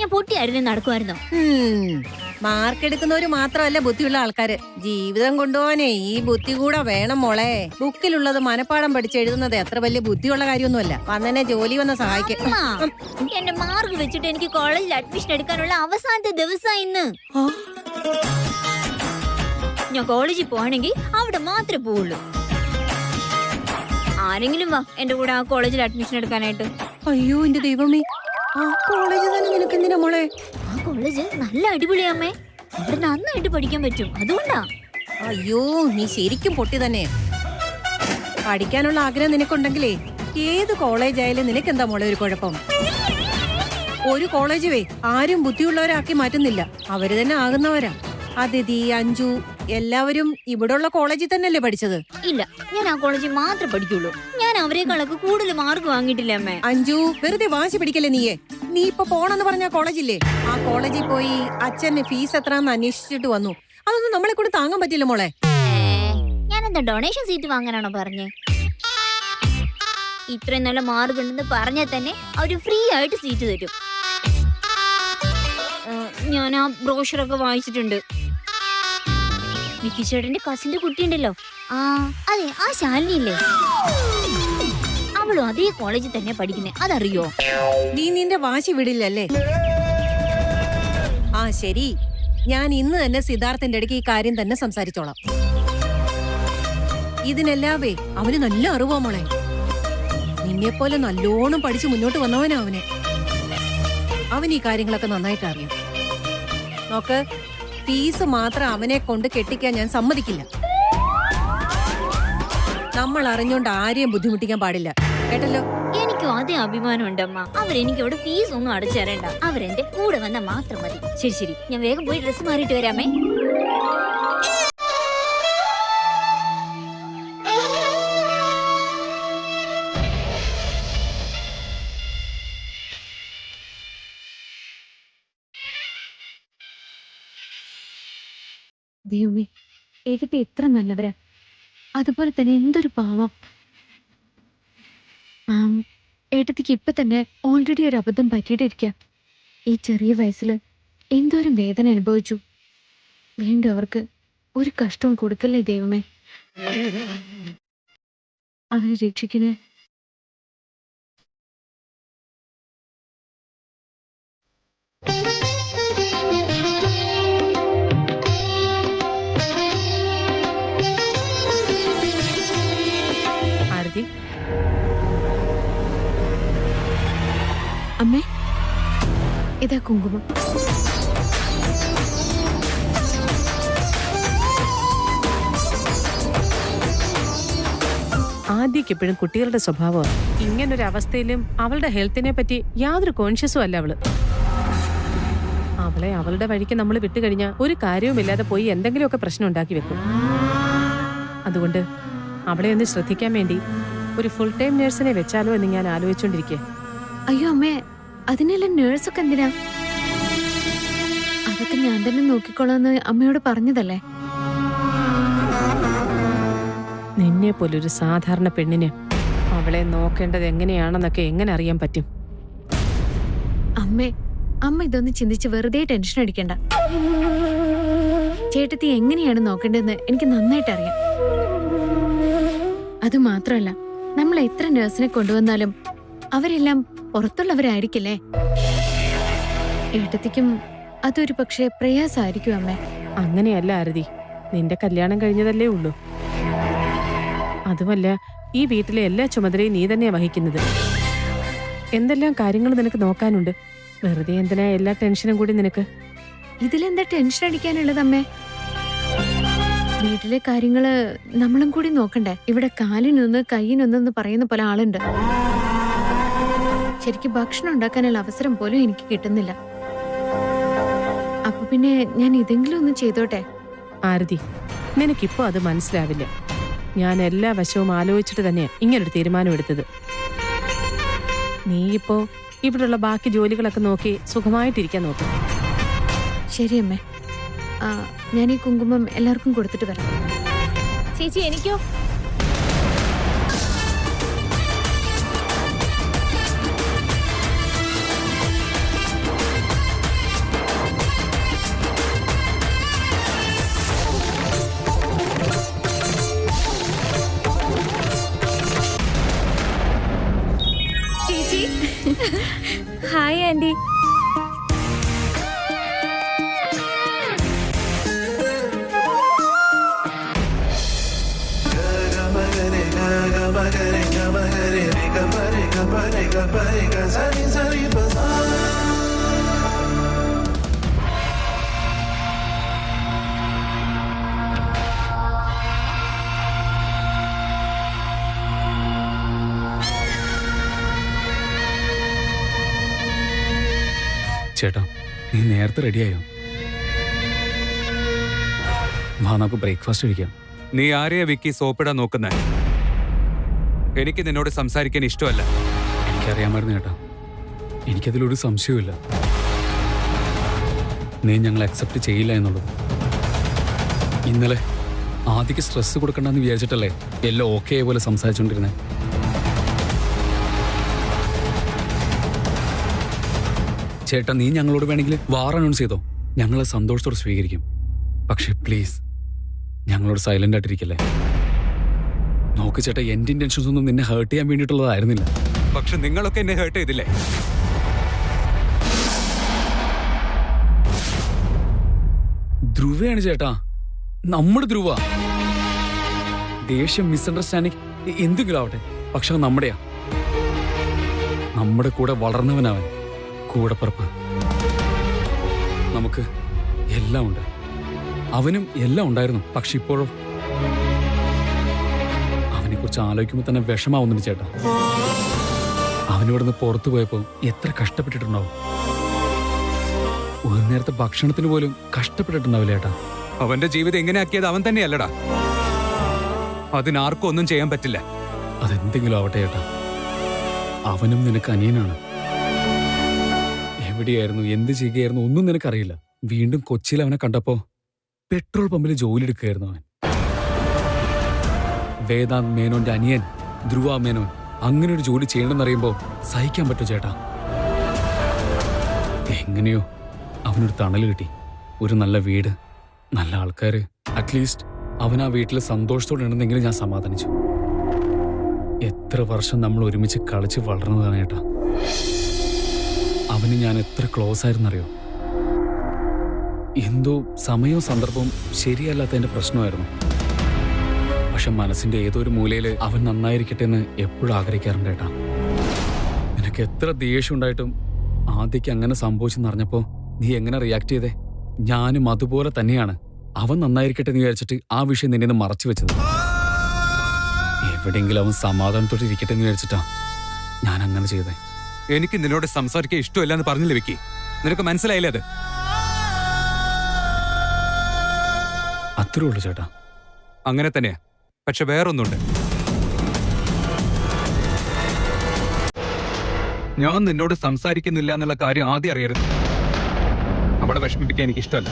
ഞാൻ പൊട്ടിയായിരുന്നു നടക്കുമായിരുന്നോ? മാർക്ക് എടുക്കുന്നവര് മാത്രമല്ല ബുദ്ധിയുള്ള ആൾക്കാര്. ജീവിതം കൊണ്ടുപോകാനേ ഈ ബുദ്ധി കൂടെ വേണം മോളെ. ബുക്കിലുള്ളത് മനപ്പാഠം പഠിച്ചെഴുതുന്നത് എത്ര വലിയ ബുദ്ധിയുള്ള കാര്യമൊന്നുമല്ല. വന്നെ ജോലി വന്ന് സഹായിക്കും. എന്റെ മാർക്ക് വെച്ചിട്ട് എനിക്ക് കോളേജിൽ അഡ്മിഷൻ എടുക്കാനുള്ള അവസാനത്തെ ദിവസം ഇന്ന്. ഞാൻ കോളേജിൽ പോവാണെങ്കിൽ അവിടെ മാത്രമേ പോവുള്ളൂ. ആരെങ്കിലും വാ എന്റെ കൂടെ ആ കോളേജിൽ അഡ്മിഷൻ എടുക്കാനായിട്ട്. അയ്യോ എന്റെ ദൈവമേ, ആ കോളേജ് തന്നെ നിനക്ക് എന്തിനാ മോളെ? ആ കോളേജ് നല്ല അടിപൊളിയാമ്മേ. അവിടെ നന്നായിട്ട് പഠിക്കാൻ പറ്റും, അതുകൊണ്ടാ. അയ്യോ നീ ശരിക്കും പൊട്ടി തന്നെ. പഠിക്കാനുള്ള ആഗ്രഹം നിനക്കുണ്ടെങ്കിലേ ഏത് കോളേജ് ആയാലും നിനക്കെന്താ മോളെ ഒരു കുഴപ്പം? ഒരു കോളേജുവേ ആരും ബുദ്ധിയുള്ളവരാക്കി മാറ്റുന്നില്ല, അവര് തന്നെ ആകുന്നവരാ. അതിഥി, അഞ്ജു എല്ലാവരും ഇവിടെയുള്ള കോളേജിൽ തന്നെയല്ലേ പഠിച്ചത്? ഇല്ല, ഞാൻ ആ കോളേജിൽ മാത്രമേ പഠിക്കുള്ളൂ. ഞാൻ അവരെക്കാളൊക്കെ കൂടുതൽ മാർക്ക് വാങ്ങിയിട്ടില്ല അമ്മേ. അഞ്ജു വെറുതെ വാശി പിടിക്കല്ലേ നീയെ. നീ ഇപ്പൊ പോണെന്ന് പറഞ്ഞ കോളേജില്ലേ, ആ കോളേജിൽ പോയി അച്ഛന് ഫീസ് എത്രയെന്ന് അന്വേഷിച്ചിട്ട് വന്നു. അതൊന്നും നമ്മളെ കൂടെ താങ്ങാൻ പറ്റില്ല മോളെ. ഞാൻ എന്താ ഡൊണേഷൻ സീറ്റ് വാങ്ങാനാണോ പറഞ്ഞേ? ഇത്രയും നല്ല മാർക്ക് ഉണ്ടെന്ന് പറഞ്ഞാൽ തന്നെ അവര് ഫ്രീ ആയിട്ട് സീറ്റ് തരും. ഞാൻ ആ ബ്രോഷറൊക്കെ വായിച്ചിട്ടുണ്ട്. വിക്കി ചേട്ടന്റെ കസിന്റെ കുട്ടിയുണ്ടല്ലോ, അതെ ആ ശാലിനിയില്ലേ, അവളും അതേ കോളേജിൽ തന്നെ പഠിക്കുന്നേ, അതറിയോ? നീ നിന്റെ വാശി വിടില്ലല്ലേ? ആ ശരി, ഞാൻ ഇന്ന് തന്നെ സിദ്ധാർത്ഥന്റെ അടുക്ക് ഈ കാര്യം തന്നെ സംസാരിച്ചോളാം. ഇതിനെല്ലാവേ അവന് നല്ല അറിവാ മോളെ. നിന്നെപ്പോലെ നല്ലോണം പഠിച്ച് മുന്നോട്ട് വന്നവനാ അവന്. അവൻ ഈ കാര്യങ്ങളൊക്കെ നന്നായിട്ട് അറിയാം. നോക്ക്, ഫീസ് മാത്രം അവനെ കൊണ്ട് കെട്ടിക്കാൻ ഞാൻ സമ്മതിക്കില്ല. നമ്മൾ അറിഞ്ഞോണ്ട് ആരെയും ബുദ്ധിമുട്ടിക്കാൻ പാടില്ല, കേട്ടല്ലോ? എനിക്കും അതേ അഭിമാനം ഉണ്ട് അമ്മ. അവരെനിക്ക് ഇവിടെ ഫീസ് ഒന്നും അടച്ചു തരണ്ട, അവരെന്റെ കൂടെ വന്നാൽ മാത്രം മതി. ശരി ശരി, ഞാൻ വേഗം പോയി ഡ്രസ്സ് മാറിയിട്ട് വരാമേ. ദൈവമേ, ഏകത്തെ എത്ര നല്ലവരാ, അതുപോലെ തന്നെ എന്തൊരു പാവം. ഏട്ടത്തിക്ക് ഇപ്പൊ തന്നെ ഓൾറെഡി ഒരു അബദ്ധം പറ്റിയിട്ടിരിക്കാം. ഈ ചെറിയ വയസ്സിൽ എന്തോരം വേദന അനുഭവിച്ചു. വീണ്ടും അവർക്ക് ഒരു കഷ്ടവും കൊടുക്കല്ലേ ദൈവമേ. അവരെ രക്ഷിക്കണേ. അമ്മേ, ഇതാ കുങ്കുമം. ആദ്യക്ക് എപ്പോഴും കുട്ടികളുടെ സ്വഭാവമാണ്. ഇങ്ങനൊരു അവസ്ഥയിലും അവളുടെ ഹെൽത്തിനെ പറ്റി യാതൊരു കോൺഷ്യസും അല്ല അവള്. അവളെ അവളുടെ വഴിക്ക് നമ്മൾ വിട്ടുകഴിഞ്ഞാൽ ഒരു കാര്യവുമില്ലാതെ പോയി എന്തെങ്കിലുമൊക്കെ പ്രശ്നം ഉണ്ടാക്കി വെക്കും. അതുകൊണ്ട് അവളെ ഒന്ന് ശ്രദ്ധിക്കാൻ വേണ്ടി ഒരു ഫുൾ ടൈം നഴ്സിനെ വെച്ചാലോ എന്ന് ഞാൻ ആലോചിച്ചോണ്ടിരിക്കുക. അയ്യോ അമ്മേ, അതിനെല്ലാം നേഴ്സൊക്കെ എന്തിനാ? അതൊക്കെ ഞാൻ തന്നെ നോക്കിക്കോളാന്ന് അമ്മയോട് പറഞ്ഞതല്ലേ. നിന്നെ പോലൊരു സാധാരണ പെണ്ണിന് അവളെ നോക്കേണ്ടത് എങ്ങനെയാണെന്നൊക്കെ എങ്ങനെ അറിയാൻ പറ്റും? അമ്മ ഇതൊന്ന് ചിന്തിച്ച് വെറുതെ ടെൻഷൻ അടിക്കണ്ട. ചേട്ടത്തി എങ്ങനെയാണ് നോക്കേണ്ടതെന്ന് എനിക്ക് നന്നായിട്ട് അറിയാം. അത് മാത്രമല്ല, നമ്മൾ എത്ര നഴ്സിനെ കൊണ്ടുവന്നാലും അവരെല്ലാം പുറത്തുള്ളവരായിരിക്കില്ലേ. ഏട്ടത്തിക്കും അതൊരു പക്ഷേ പ്രയാസമായിരിക്കും അമ്മേ. അങ്ങനെയല്ല ആരതി, നിന്റെ കല്യാണം കഴിഞ്ഞതല്ലേ ഉള്ളൂ. അതുമല്ല, ഈ വീട്ടിലെ എല്ലാ ചുമതലയും നീ തന്നെയാ വഹിക്കുന്നത്. എന്തെല്ലാം കാര്യങ്ങൾ നിനക്ക് നോക്കാനുണ്ട്. വെറുതെ എന്തിനാ എല്ലാ ടെൻഷനും കൂടി നിനക്ക്? ഇതിലെന്താ ടെൻഷൻ അടിക്കാനുള്ളത് അമ്മേ? വീട്ടിലെ കാര്യങ്ങള് നമ്മളും കൂടി നോക്കണ്ടേ? ഇവിടെ കാലിനൊന്ന് കയ്യിനൊന്നെന്ന് പറയുന്ന പോലെ ആളുണ്ട്. ശരിക്കും ഭക്ഷണം ഉണ്ടാക്കാനുള്ള അവസരം പോലും എനിക്ക് കിട്ടുന്നില്ല. അപ്പൊ പിന്നെ ഞാൻ ഇതെങ്കിലും ഒന്ന് ചെയ്തോട്ടെ. ആരതി, നിനക്കിപ്പോ അത് മനസ്സിലാവില്ല. ഞാൻ എല്ലാ വശവും ആലോചിച്ചിട്ട് തന്നെയാ ഇങ്ങനൊരു തീരുമാനം എടുത്തത്. നീ ഇപ്പോ ഇവിടെയുള്ള ബാക്കി ജോലികളൊക്കെ നോക്കി സുഖമായിട്ടിരിക്കാൻ നോക്കും. ശരി അമ്മേ, ഞാൻ ഈ കുങ്കുമം എല്ലാവർക്കും കൊടുത്തിട്ട് വരാം. ചേച്ചി എനിക്കോ? ചേട്ടാ, നീ നേരത്തെ റെഡിയായോ? വാ, നമുക്ക് ബ്രേക്ക്ഫാസ്റ്റ് കഴിക്കാം. നീ ആരെയാ വിക്കി സോപ്പിടാൻ നോക്കുന്നേ? എനിക്ക് നിന്നോട് സംസാരിക്കാൻ ഇഷ്ടമല്ല. എനിക്കറിയാമായിരുന്നു ചേട്ടാ, എനിക്കതിലൊരു സംശയവുമില്ല. നീ ഞങ്ങൾ അക്സെപ്റ്റ് ചെയ്യില്ല എന്നുള്ളത്. ഇന്നലെ ആദ്യക്ക് സ്ട്രെസ് കൊടുക്കണ്ടെന്ന് വിചാരിച്ചിട്ടല്ലേ എല്ലാം ഓക്കെ പോലെ സംസാരിച്ചുകൊണ്ടിരുന്നേ. ചേട്ടാ, നീ ഞങ്ങളോട് വേണമെങ്കിൽ വാർ അനൗൺസ് ചെയ്തോ, ഞങ്ങളെ സന്തോഷത്തോടെ സ്വീകരിക്കും. പക്ഷേ പ്ലീസ് ഞങ്ങളോട് സൈലന്റ് ആയിട്ടിരിക്കല്ലേ. നോക്ക് ചേട്ടാ, എൻ്റെ ഇന്റൻഷൻസ് ഒന്നും നിന്നെ ഹേർട്ട് ചെയ്യാൻ വേണ്ടിയിട്ടുള്ളതായിരുന്നില്ല. പക്ഷെ നിങ്ങളൊക്കെ എന്നെ ഹേർട്ട് ചെയ്തില്ലേ? ധ്രുവയാണ് ചേട്ടാ, നമ്മുടെ ധ്രുവ. ദേഷ്യം, മിസ്അണ്ടർസ്റ്റാൻഡിങ് എന്തെങ്കിലും ആവട്ടെ, പക്ഷെ നമ്മുടെയാ. നമ്മുടെ കൂടെ വളർന്നവനവൻ, കൂടപ്പിറപ്പ്. നമുക്ക് എല്ലാം ഉണ്ട്, അവനും എല്ലാം ഉണ്ടായിരുന്നു. പക്ഷെ ഇപ്പോഴോ അവനെ കുറിച്ച് ആലോചിക്കുമ്പോൾ തന്നെ വിഷമാവുന്നുണ്ട് ചേട്ടാ. അവനിവിടുന്ന് പുറത്തു പോയപ്പോ എത്ര കഷ്ടപ്പെട്ടിട്ടുണ്ടാവും. ഒരു നേരത്തെ ഭക്ഷണത്തിന് പോലും കഷ്ടപ്പെട്ടിട്ടുണ്ടാവില്ല ചേട്ടാ. അവന്റെ ജീവിതം എങ്ങനെയാക്കിയത് അവൻ തന്നെയല്ലടാ. അതിനാർക്കും ഒന്നും ചെയ്യാൻ പറ്റില്ല. അതെന്തെങ്കിലും ആവട്ടെ ചേട്ടാ, അവനും നിനക്ക് അനിയനാണ്. എവിടെയായിരുന്നു, എന്ത് ചെയ്യുകയായിരുന്നു ഒന്നും നിനക്കറിയില്ല. വീണ്ടും കൊച്ചിയിൽ അവനെ കണ്ടപ്പോ പെട്രോൾ പമ്പിൽ ജോലി എടുക്കുകയായിരുന്നു അവൻ. വേദാന്ത് മേനോന്റെ അനിയൻ ധ്രുവ മേനോൻ അങ്ങനെ ഒരു ജോലി ചെയ്യണമെന്നറിയുമ്പോ സഹിക്കാൻ പറ്റൂ ചേട്ടാ. എങ്ങനെയോ അവനൊരു തണൽ കിട്ടി, ഒരു നല്ല വീട്, നല്ല ആൾക്കാര്. അറ്റ്ലീസ്റ്റ് അവൻ ആ വീട്ടിൽ സന്തോഷത്തോടെ ഉണ്ടെന്നെങ്കിലും ഞാൻ സമാധാനിച്ചു. എത്ര വർഷം നമ്മൾ ഒരുമിച്ച് കളിച്ച് വളർന്നതാണ് ചേട്ടാ. അവന് ഞാൻ എത്ര ക്ലോസ് ആയിരുന്നറിയോ. എന്തോ സമയവും സന്ദർഭവും ശരിയല്ലാത്തതിന്റെ പ്രശ്നമായിരുന്നു. പക്ഷെ മനസ്സിന്റെ ഏതോ ഒരു മൂലയില് അവൻ നന്നായിരിക്കട്ടെ എന്ന് എപ്പോഴും ആഗ്രഹിക്കാറുണ്ട് ചേട്ടാ. നിനക്ക് എത്ര ദേഷ്യം ഉണ്ടായിട്ടും ആദ്യക്ക് അങ്ങനെ സംഭവിച്ചെന്നറിഞ്ഞപ്പോ നീ എങ്ങനെ റിയാക്ട് ചെയ്തേ? ഞാനും അതുപോലെ തന്നെയാണ്. അവൻ നന്നായിരിക്കട്ടെ എന്ന് വിചാരിച്ചിട്ട് ആ വിഷയം നിന്നെ മറച്ചു വെച്ചത്. എവിടെയെങ്കിലും അവൻ സമാധാനത്തോടെ ഇരിക്കട്ടെ എന്ന് വിചാരിച്ചിട്ടാ ഞാൻ അങ്ങനെ ചെയ്തേ. എനിക്ക് നിന്നോട് സംസാരിക്കാൻ ഇഷ്ടമില്ല എന്ന് പറഞ്ഞില്ല വിക്കി. നിനക്ക് മനസ്സിലായില്ലേ അത്? അത്രേ ഉള്ളൂ ചേട്ടാ. അങ്ങനെ തന്നെയാ. പക്ഷെ വേറൊന്നുണ്ട്. ഞാൻ നിന്നോട് സംസാരിക്കുന്നില്ല എന്നുള്ള കാര്യം ആദ്യം അറിയരുത്. അവിടെ വിഷമിപ്പിക്കാൻ എനിക്ക് ഇഷ്ടമല്ല.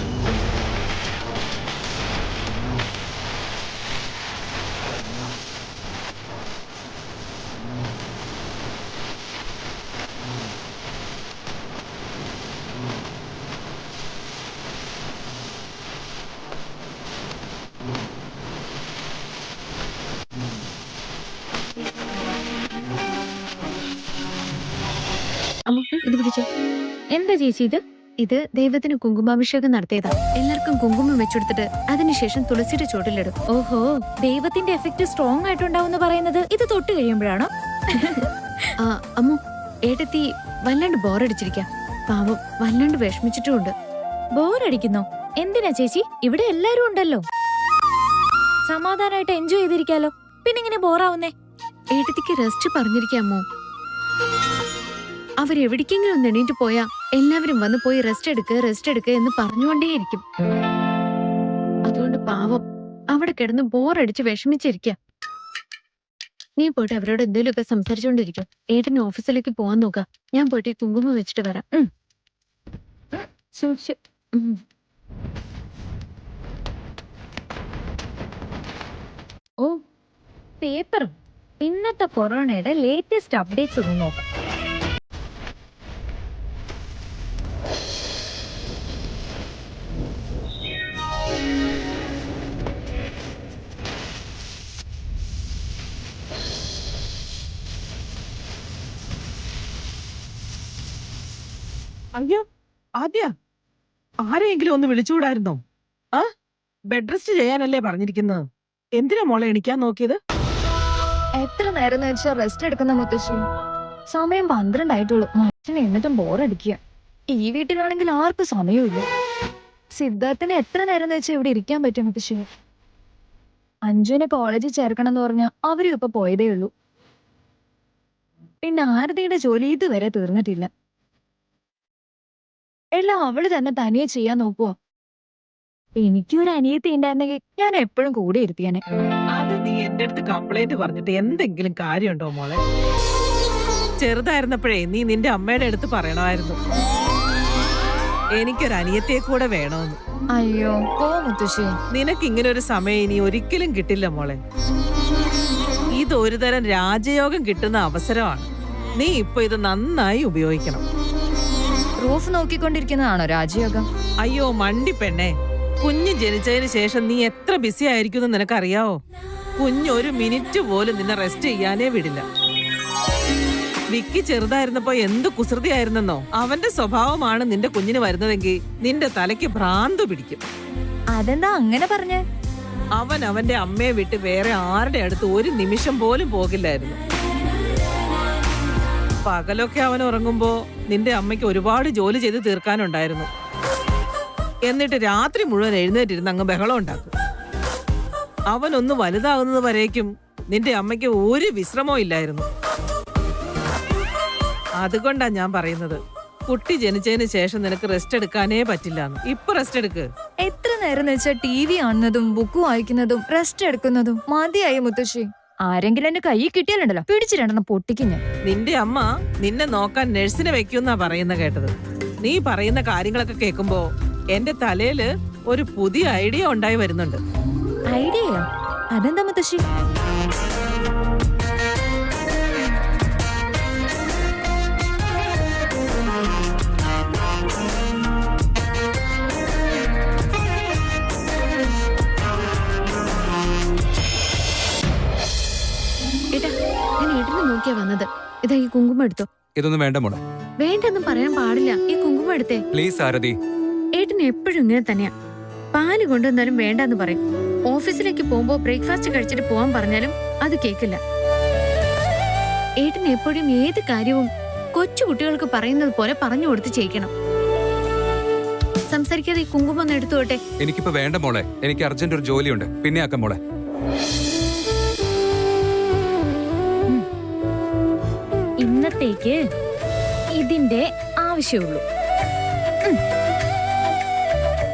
അമ്മ ഇത് പിടിച്ചോ. എന്താ ചേച്ചി ഇത്? ഇത് ദൈവത്തിന് കുങ്കുമാഭിഷേകം നടത്തിയതാ. എല്ലാവർക്കും കുങ്കുമം വെച്ചെടുത്തിട്ട് അതിനുശേഷം തുളസിയുടെ ചോട്ടിലിടും. ഓഹോ, ദൈവത്തിന്റെ എഫക്റ്റ് സ്ട്രോങ് ആയിട്ടുണ്ടാവും പറയുന്നത് ഇത് തൊട്ട് കഴിയുമ്പോഴാണോ? ആ അമ്മു, ഏട്ടത്തി വല്ലാണ്ട് ബോറടിച്ചിരിക്കാം. പാവം വല്ലാണ്ട് വിഷമിച്ചിട്ടുമുണ്ട്. ബോറടിക്കുന്നോ? എന്തിനാ ചേച്ചി? ഇവിടെ എല്ലാരും ഉണ്ടല്ലോ, സമാധാനമായിട്ട് എൻജോയ് ചെയ്തിരിക്കാലോ. പിന്നെ ഇങ്ങനെ ബോറാവുന്നേ? ഏട്ടത്തിക്ക് റെസ്റ്റ് പറഞ്ഞിരിക്കാമോ? അവരെവിടേക്കെങ്കിലും ഒന്ന് എണീറ്റ് പോയാ എല്ലാവരും വന്ന് പോയി റെസ്റ്റ് എടുക്കുക എന്ന് പറഞ്ഞുകൊണ്ടേയിരിക്കും. അതുകൊണ്ട് പാവം അവിടെ കിടന്ന് ബോറടിച്ച് വിഷമിച്ചിരിക്കാം. നീ പോയിട്ട് അവരോട് എന്തെങ്കിലുമൊക്കെ സംസാരിച്ചോണ്ടിരിക്കും. ഏട്ടന് ഓഫീസിലേക്ക് പോവാൻ നോക്കാം. ഞാൻ പോയിട്ട് ഈ കുങ്കുമം വെച്ചിട്ട് വരാം. ഓ, പേപ്പറും ഇന്നത്തെ കൊറോണയുടെ ലേറ്റസ്റ്റ് അപ്ഡേറ്റ്സ് ഒന്ന് നോക്കാം. അയ്യോ, ആദ്യ ആരെയെങ്കിലും ഒന്ന് വിളിച്ചുകൂടായിരുന്നോ? ബെഡ് റെസ്റ്റ് ചെയ്യാനല്ലേ പറഞ്ഞിരിക്കുന്നത്? എന്തിനാ മോളെ എണിക്കാൻ നോക്കിയത്? എത്ര നേരം വെച്ചാൽ റെസ്റ്റ് എടുക്കുന്ന മുത്തശ്ശി? സമയം 12 ആയിട്ടുള്ളൂ. മനുഷ്യനെ എന്നിട്ടും ബോറടിക്കുക. ഈ വീട്ടിലാണെങ്കിൽ ആർക്കും സമയമില്ല. സിദ്ധാർത്ഥന് എത്ര നേരം വെച്ചാൽ ഇവിടെ ഇരിക്കാൻ പറ്റും മുത്തശ്ശി? അഞ്ജുവിനെ കോളേജിൽ ചേർക്കണം എന്ന് പറഞ്ഞാൽ അവരും ഇപ്പൊ പോയതേ ഉള്ളൂ. പിന്നെ ആരതിയുടെ ജോലി ഇതുവരെ തീർന്നിട്ടില്ല. എല്ലാം അവള് തന്നെ തനിയെ ചെയ്യാൻ നോക്കുവോ? എനിക്കൊരു അനിയത്തി ഉണ്ടായിരുന്നെങ്കിൽ ഞാൻ എപ്പോഴും കൂടെ ഇരുത്തിയാനെ. അത് നീ എന്റെ അടുത്ത് കംപ്ലൈന്റ് പറഞ്ഞിട്ട് എന്തെങ്കിലും കാര്യമുണ്ടോ മോളെ? ചെറുതായിരുന്നപ്പോഴേ നീ നിന്റെ അമ്മയുടെ അടുത്ത് പറയണമായിരുന്നു, എനിക്കൊരു അനിയത്തിയെ കൂടെ വേണമെന്ന്. അയ്യോ പോ മുത്തശ്ശി. നിനക്ക് ഇങ്ങനെ ഒരു സമയം ഇനി ഒരിക്കലും കിട്ടില്ല മോളെ. ഇത് ഒരു തരം രാജയോഗം കിട്ടുന്ന അവസരമാണ്. നീ ഇപ്പൊ ഇത് നന്നായി ഉപയോഗിക്കണം. റൂഫ് നോക്കിക്കൊണ്ടിരിക്കുന്നതാണോ രാജയോഗം? അയ്യോ മണ്ടി പെണ്ണേ, കുഞ്ഞ് ജനിച്ചതിന് ശേഷം നീ എത്ര ബിസി ആയിരിക്കും എന്ന് നിനക്കറിയാവോ? കുഞ്ഞ് ഒരു മിനിറ്റ് പോലും നിന്നെ റെസ്റ്റ് ചെയ്യാനേ വിടില്ല. വിക്കി ചെറുതായിരുന്നപ്പോ എന്ത് കുസൃതിയായിരുന്നെന്നോ. അവന്റെ സ്വഭാവമാണ് നിന്റെ കുഞ്ഞിന് വരുന്നതെങ്കിൽ നിന്റെ തലയ്ക്ക് ഭ്രാന്ത് പിടിക്കും. അതെന്താ അങ്ങനെ പറഞ്ഞേ? അവൻ അവന്റെ അമ്മയെ വിട്ട് വേറെ ആരുടെ അടുത്ത് ഒരു നിമിഷം പോലും പോകില്ലായിരുന്നു. പകലൊക്കെ അവൻ ഉറങ്ങുമ്പോ നിന്റെ അമ്മയ്ക്ക് ഒരുപാട് ജോലി ചെയ്ത് തീർക്കാനുണ്ടായിരുന്നു. എന്നിട്ട് രാത്രി മുഴുവൻ എഴുന്നേറ്റിരുന്ന് അങ്ങ് ബഹളം ഉണ്ടാക്കും. അവനൊന്ന് വലുതാകുന്നത് വരേക്കും നിന്റെ അമ്മയ്ക്ക് ഒരു വിശ്രമവും ഇല്ലായിരുന്നു. അതുകൊണ്ടാ ഞാൻ പറയുന്നത്, കുട്ടി ജനിച്ചതിന് ശേഷം നിനക്ക് റെസ്റ്റ് എടുക്കാനേ പറ്റില്ല. ഇപ്പൊ റെസ്റ്റ് എടുക്ക്. എത്ര നേരം വെച്ചാൽ TV കാണുന്നതും ബുക്ക് വായിക്കുന്നതും റെസ്റ്റ് എടുക്കുന്നതും മതിയായി മുത്തശ്ശി. ആരെങ്കിലും എന്റെ കൈ കിട്ടിയാലുണ്ടല്ലോ പിടിച്ചു രണ്ടെണ്ണം പൊട്ടിക്കും ഞാൻ. നിന്റെ അമ്മ നിന്നെ നോക്കാൻ നഴ്സിനെ വെക്കുന്നാ പറയുന്ന കേട്ടത്. നീ പറയുന്ന കാര്യങ്ങളൊക്കെ കേൾക്കുമ്പോ എന്റെ തലയില് ഒരു പുതിയ ഐഡിയ ഉണ്ടായി വരുന്നുണ്ട്. ഐഡിയയോ? അതെന്താ മുത്തശ്ശി? ഏട്ടാ, ഞാൻ ഏട്ടനെ നോക്കിയാ വന്നത്. ഇതാ ഈ കുങ്കുമം എടുത്തോ. ഇതൊന്നും വേണ്ട മോളെ. വേണ്ടെന്നും പറയാൻ പാടില്ല. ഈ കുങ്കുമം എടുത്തേ. പ്ലീസ് ആരതി. ഏട്ടന് എപ്പോഴും ഇങ്ങനെ തന്നെയാ. പാല് കൊണ്ടുവന്നാലും വേണ്ടെന്ന് പറയും. ഓഫീസിലേക്ക് പോകുമ്പോ ബ്രേക്ക്ഫാസ്റ്റ് കഴിച്ചിട്ട് പോവാൻ പറഞ്ഞാലും അത് കേക്കില്ല. ഏട്ടന് എപ്പോഴും ഏത് കാര്യവും കൊച്ചു കുട്ടികൾക്ക് പറയുന്നത് പോലെ പറഞ്ഞു കൊടുത്ത് ചെയ്യിക്കണം. സംസാരിക്കാതെ ഈ കുങ്കുമം ഒന്ന് എടുത്തോട്ടെ. എനിക്കിപ്പോ വേണ്ട മോളെ, എനിക്ക് അർജന്റ് ഒരു ജോലിയുണ്ട്. പിന്നെ ആക്കാം മോളെ. ഇന്നത്തേക്ക് ഇതിന്റെ ആവശ്യമുള്ളൂ.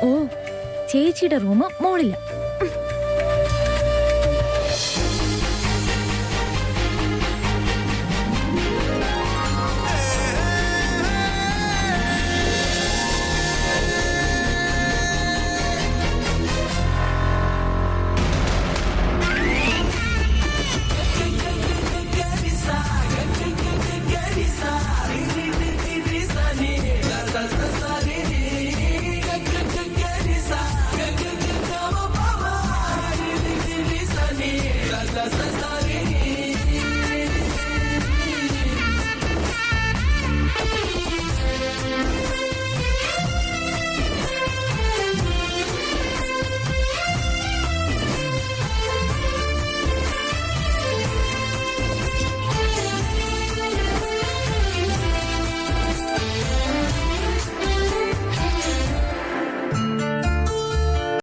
ഓ, ചേച്ചിയുടെ റൂം മോളില്ല.